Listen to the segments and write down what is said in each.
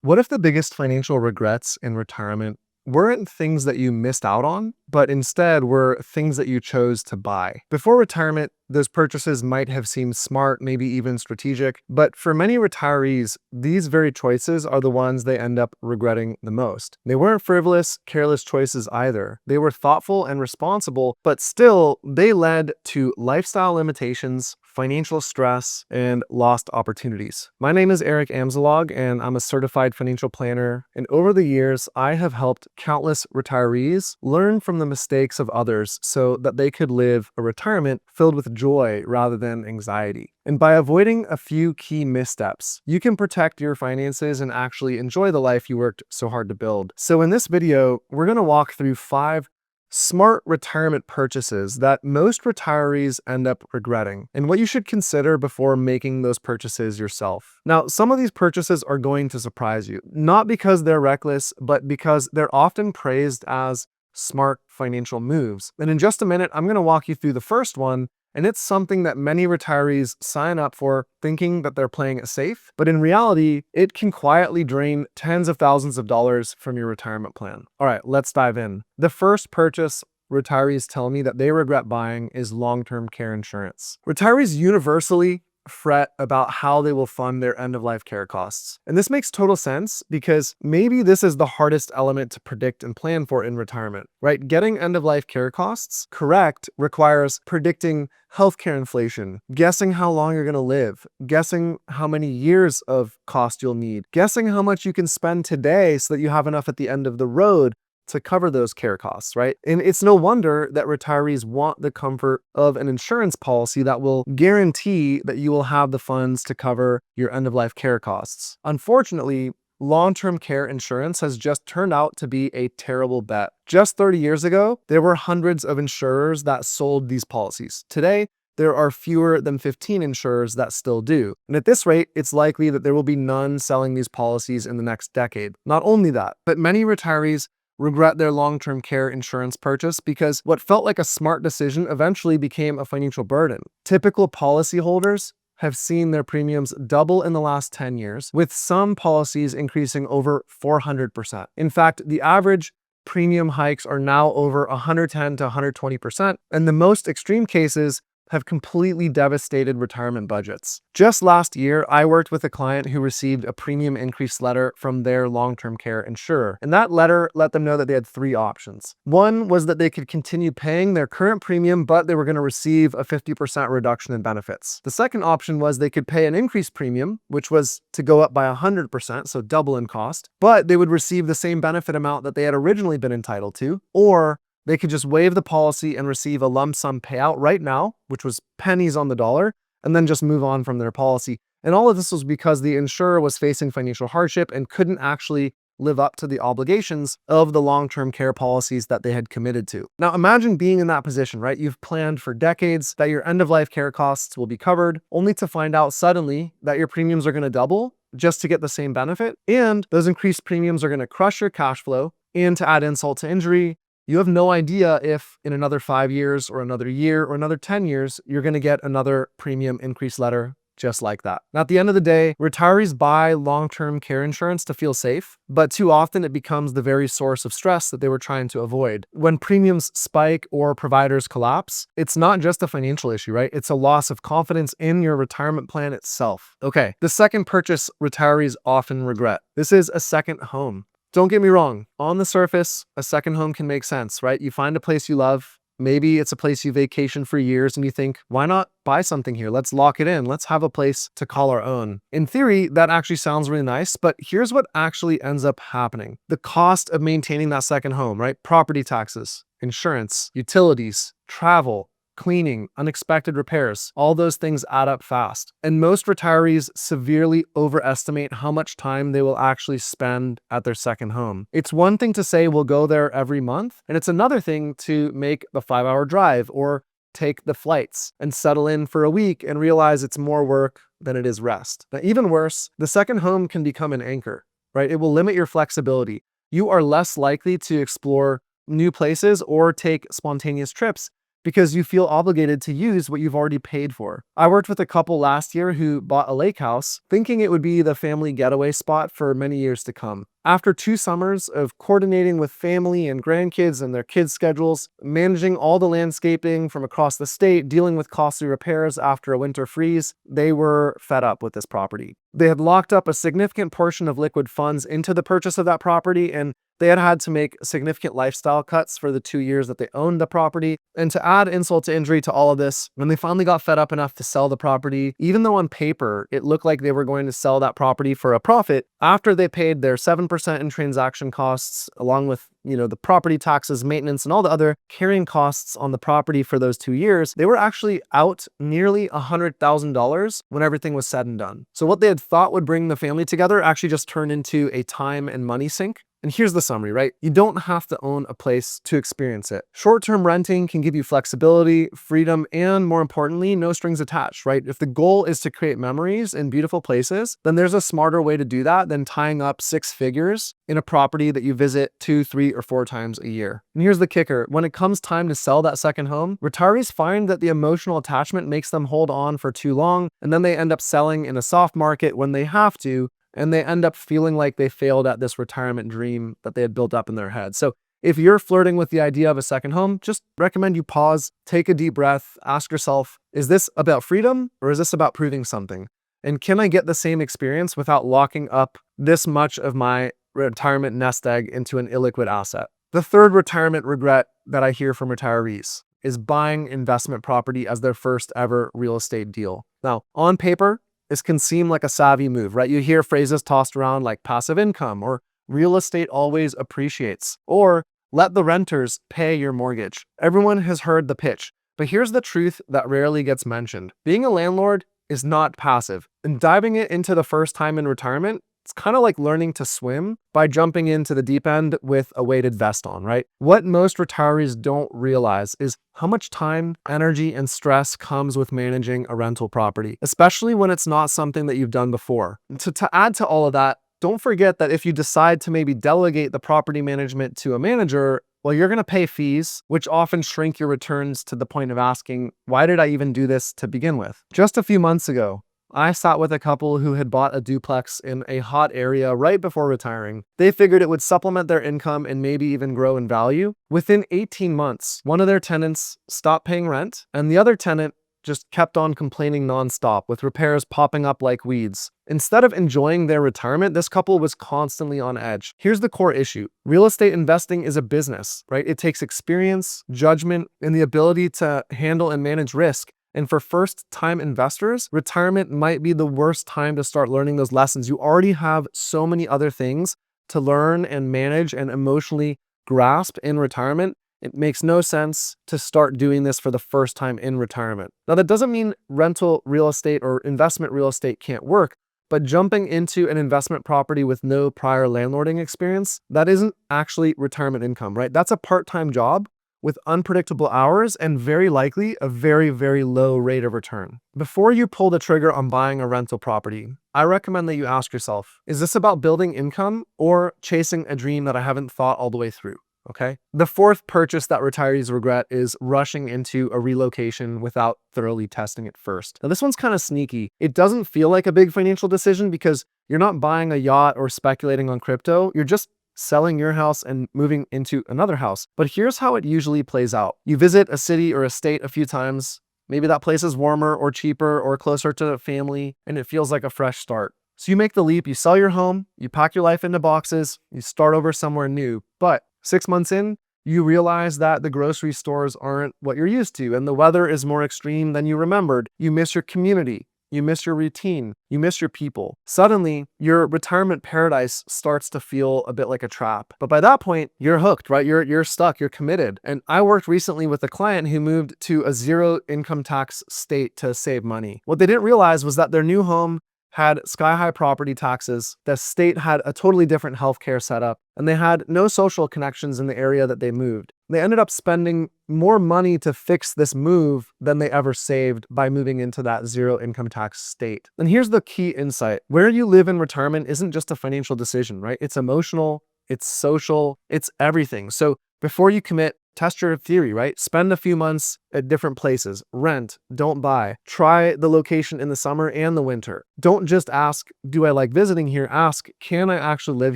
What if the biggest financial regrets in retirement weren't things that you missed out on, but instead were things that you chose to buy? Before retirement, those purchases might have seemed smart, maybe even strategic, but for many retirees, these very choices are the ones they end up regretting the most. They weren't frivolous, careless choices either. They were thoughtful and responsible, but still, they led to lifestyle limitations, financial stress, and lost opportunities. My name is Amzalag, and I'm a certified financial planner. And over the years, I have helped countless retirees learn from the mistakes of others so that they could live a retirement filled with joy rather than anxiety. And by avoiding a few key missteps, you can protect your finances and actually enjoy the life you worked so hard to build. So in this video, we're going to walk through 5 smart retirement purchases that most retirees end up regretting, and what you should consider before making those purchases yourself. Now, some of these purchases are going to surprise you, not because they're reckless, but because they're often praised as smart financial moves. And in just a minute, I'm going to walk you through the first one. And it's something that many retirees sign up for thinking that they're playing it safe, but in reality, it can quietly drain tens of thousands of dollars from your retirement plan. All right, let's dive in. The first purchase retirees tell me that they regret buying is long-term care insurance. Retirees universally fret about how they will fund their end-of-life care costs. And this makes total sense because maybe this is the hardest element to predict and plan for in retirement, right? Getting end-of-life care costs correct requires predicting healthcare inflation, guessing how long you're going to live, guessing how many years of cost you'll need, guessing how much you can spend today so that you have enough at the end of the road to cover those care costs, right? And it's no wonder that retirees want the comfort of an insurance policy that will guarantee that you will have the funds to cover your end-of-life care costs. Unfortunately, long-term care insurance has just turned out to be a terrible bet. Just 30 years ago, there were hundreds of insurers that sold these policies. Today, there are fewer than 15 insurers that still do. And at this rate, it's likely that there will be none selling these policies in the next decade. Not only that, but many retirees regret their long-term care insurance purchase because what felt like a smart decision eventually became a financial burden. Typical policyholders have seen their premiums double in the last 10 years, with some policies increasing over 400%. In fact, the average premium hikes are now over 110 to 120%, and the most extreme cases have completely devastated retirement budgets. Just last year, I worked with a client who received a premium increase letter from their long-term care insurer. And that letter let them know that they had 3 options. One was that they could continue paying their current premium, but they were going to receive a 50% reduction in benefits. The second option was they could pay an increased premium, which was to go up by 100%, so double in cost, but they would receive the same benefit amount that they had originally been entitled to, or they could just waive the policy and receive a lump sum payout right now, which was pennies on the dollar, and then just move on from their policy. And all of this was because the insurer was facing financial hardship and couldn't actually live up to the obligations of the long-term care policies that they had committed to. Now imagine being in that position, right? You've planned for decades that your end-of-life care costs will be covered, only to find out suddenly that your premiums are going to double just to get the same benefit. And those increased premiums are going to crush your cash flow. And to add insult to injury, you have no idea if in another 5 years or another year or another 10 years, you're going to get another premium increase letter just like that. Now, at the end of the day, retirees buy long-term care insurance to feel safe, but too often it becomes the very source of stress that they were trying to avoid. When premiums spike or providers collapse, it's not just a financial issue, right? It's a loss of confidence in your retirement plan itself. Okay, the second purchase retirees often regret. This is a second home. Don't get me wrong, on the surface, a second home can make sense, right? You find a place you love. Maybe it's a place you vacation for years and you think, why not buy something here? Let's lock it in. Let's have a place to call our own. In theory, that actually sounds really nice, but here's what actually ends up happening. The cost of maintaining that second home, right? Property taxes, insurance, utilities, travel, cleaning, unexpected repairs, all those things add up fast. And most retirees severely overestimate how much time they will actually spend at their second home. It's one thing to say we'll go there every month, and it's another thing to make the 5-hour drive or take the flights and settle in for a week and realize it's more work than it is rest. Now, even worse, the second home can become an anchor, right? It will limit your flexibility. You are less likely to explore new places or take spontaneous trips because you feel obligated to use what you've already paid for. I worked with a couple last year who bought a lake house, thinking it would be the family getaway spot for many years to come. After 2 summers of coordinating with family and grandkids and their kids' schedules, managing all the landscaping from across the state, dealing with costly repairs after a winter freeze, they were fed up with this property. They had locked up a significant portion of liquid funds into the purchase of that property, and they had to make significant lifestyle cuts for the 2 years that they owned the property. And to add insult to injury to all of this, when they finally got fed up enough to sell the property, even though on paper it looked like they were going to sell that property for a profit, after they paid their 7% in transaction costs, along with the property taxes, maintenance, and all the other carrying costs on the property for those 2 years, they were actually out nearly $100,000 when everything was said and done. So what they had thought would bring the family together actually just turned into a time and money sink. And here's the summary, right? You don't have to own a place to experience it. Short-term renting can give you flexibility, freedom, and more importantly, no strings attached, right? If the goal is to create memories in beautiful places, then there's a smarter way to do that than tying up 6 figures in a property that you visit 2, 3, or 4 times a year. And here's the kicker. When it comes time to sell that second home, retirees find that the emotional attachment makes them hold on for too long, and then they end up selling in a soft market when they have to, and they end up feeling like they failed at this retirement dream that they had built up in their head. So if you're flirting with the idea of a second home, just recommend you pause, take a deep breath, ask yourself, is this about freedom or is this about proving something? And can I get the same experience without locking up this much of my retirement nest egg into an illiquid asset? The third retirement regret that I hear from retirees is buying investment property as their first ever real estate deal. Now, on paper, this can seem like a savvy move, right? You hear phrases tossed around like passive income or real estate always appreciates or let the renters pay your mortgage. Everyone has heard the pitch, but here's the truth that rarely gets mentioned. Being a landlord is not passive, and diving it into the first time in retirement, it's kind of like learning to swim by jumping into the deep end with a weighted vest on, right? What most retirees don't realize is how much time, energy, and stress comes with managing a rental property, especially when it's not something that you've done before. To add to all of that, don't forget that if you decide to maybe delegate the property management to a manager, well, you're going to pay fees, which often shrink your returns to the point of asking, why did I even do this to begin with? Just a few months ago, I sat with a couple who had bought a duplex in a hot area right before retiring. They figured it would supplement their income and maybe even grow in value. Within 18 months, one of their tenants stopped paying rent, and the other tenant just kept on complaining nonstop, with repairs popping up like weeds. Instead of enjoying their retirement, this couple was constantly on edge. Here's the core issue. Real estate investing is a business, right? It takes experience, judgment, and the ability to handle and manage risk. And for first-time investors, retirement might be the worst time to start learning those lessons. You already have so many other things to learn and manage and emotionally grasp in retirement. It makes no sense to start doing this for the first time in retirement. Now, that doesn't mean rental real estate or investment real estate can't work, but jumping into an investment property with no prior landlording experience, that isn't actually retirement income, right? That's a part-time job with unpredictable hours and very likely a very, very low rate of return. Before you pull the trigger on buying a rental property, I recommend that you ask yourself, is this about building income or chasing a dream that I haven't thought all the way through? Okay. The fourth purchase that retirees regret is rushing into a relocation without thoroughly testing it first. Now, this one's kind of sneaky. It doesn't feel like a big financial decision because you're not buying a yacht or speculating on crypto. You're just selling your house and moving into another house. But here's how it usually plays out. You visit a city or a state a few times. Maybe that place is warmer or cheaper or closer to the family, and it feels like a fresh start. So you make the leap, you sell your home, you pack your life into boxes, you start over somewhere new. But 6 months in, you realize that the grocery stores aren't what you're used to, and the weather is more extreme than you remembered. You miss your community. You miss your routine. You miss your people. Suddenly, your retirement paradise starts to feel a bit like a trap. But by that point, you're hooked, right? You're stuck. You're committed. And I worked recently with a client who moved to a zero income tax state to save money. What they didn't realize was that their new home had sky-high property taxes. The state had a totally different healthcare setup, and they had no social connections in the area that they moved. They ended up spending more money to fix this move than they ever saved by moving into that zero income tax state. And here's the key insight. Where you live in retirement isn't just a financial decision, right? It's emotional, it's social, it's everything. So before you commit, Test your theory, right? Spend a few months at different places. Rent, don't buy. Try the location in the summer and the winter. Don't just ask, do I like visiting here? Ask, can I actually live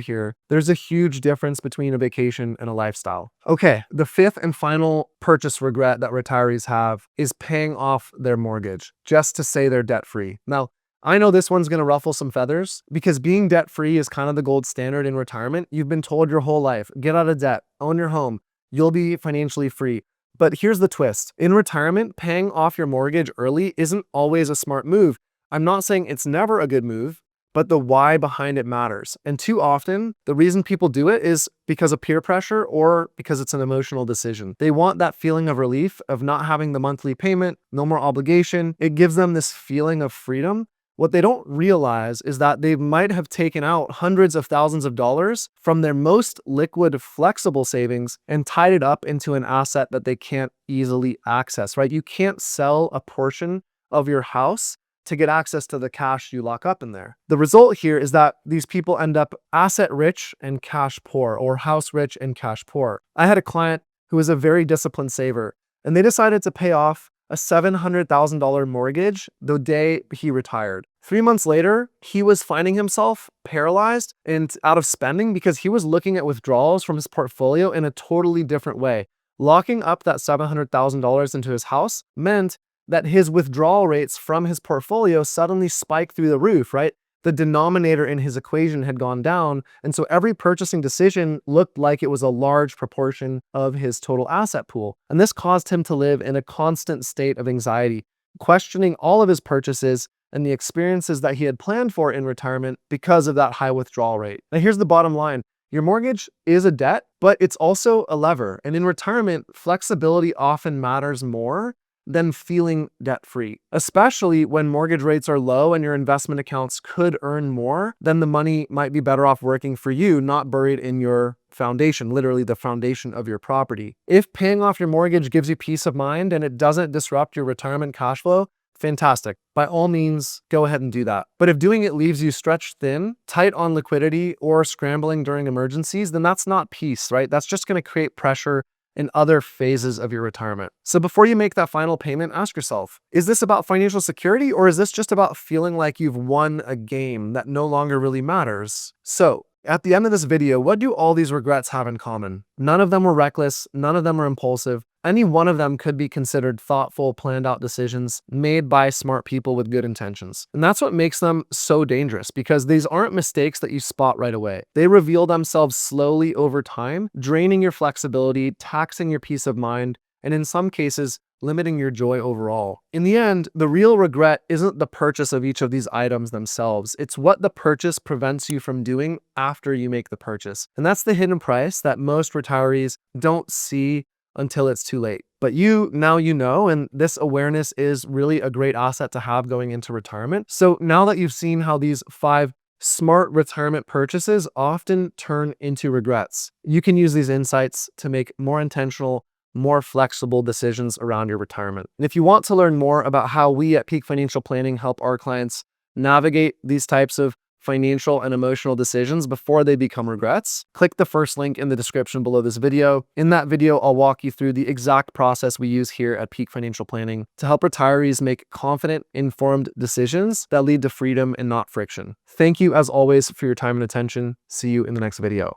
here? There's a huge difference between a vacation and a lifestyle. Okay, the fifth and final purchase regret that retirees have is paying off their mortgage just to say they're debt-free. Now, I know this one's going to ruffle some feathers because being debt-free is kind of the gold standard in retirement. You've been told your whole life, get out of debt, own your home, you'll be financially free. But here's the twist. In retirement, paying off your mortgage early isn't always a smart move. I'm not saying it's never a good move, but the why behind it matters. And too often, the reason people do it is because of peer pressure or because it's an emotional decision. They want that feeling of relief of not having the monthly payment, no more obligation. It gives them this feeling of freedom. What they don't realize is that they might have taken out hundreds of thousands of dollars from their most liquid, flexible savings and tied it up into an asset that they can't easily access, right? You can't sell a portion of your house to get access to the cash you lock up in there. The result here is that these people end up asset rich and cash poor, or house rich and cash poor. I had a client who was a very disciplined saver, and they decided to pay off a $700,000 mortgage the day he retired. 3 months later, he was finding himself paralyzed and out of spending because he was looking at withdrawals from his portfolio in a totally different way. Locking up that $700,000 into his house meant that his withdrawal rates from his portfolio suddenly spiked through the roof, right? The denominator in his equation had gone down, and so every purchasing decision looked like it was a large proportion of his total asset pool. And this caused him to live in a constant state of anxiety, questioning all of his purchases and the experiences that he had planned for in retirement because of that high withdrawal rate. Now here's the bottom line. Your mortgage is a debt, but it's also a lever. And in retirement, flexibility often matters more than feeling debt-free, especially when mortgage rates are low and your investment accounts could earn more. Then the money might be better off working for you, not buried in your foundation, literally the foundation of your property. If paying off your mortgage gives you peace of mind and it doesn't disrupt your retirement cash flow, fantastic. By all means, go ahead and do that. But if doing it leaves you stretched thin, tight on liquidity, or scrambling during emergencies, then that's not peace, right? That's just going to create pressure in other phases of your retirement. So before you make that final payment, ask yourself, is this about financial security, or is this just about feeling like you've won a game that no longer really matters? So at the end of this video, what do all these regrets have in common? None of them were reckless. None of them were impulsive. Any one of them could be considered thoughtful, planned out decisions made by smart people with good intentions. And that's what makes them so dangerous, because these aren't mistakes that you spot right away. They reveal themselves slowly over time, draining your flexibility, taxing your peace of mind, and in some cases, limiting your joy overall. In the end, the real regret isn't the purchase of each of these items themselves. It's what the purchase prevents you from doing after you make the purchase. And that's the hidden price that most retirees don't see until it's too late. But now you know, and this awareness is really a great asset to have going into retirement. So now that you've seen how these 5 smart retirement purchases often turn into regrets, you can use these insights to make more intentional, more flexible decisions around your retirement. And if you want to learn more about how we at Peak Financial Planning help our clients navigate these types of financial and emotional decisions before they become regrets, click the first link in the description below this video. In that video, I'll walk you through the exact process we use here at Peak Financial Planning to help retirees make confident, informed decisions that lead to freedom and not friction. Thank you as always for your time and attention. See you in the next video.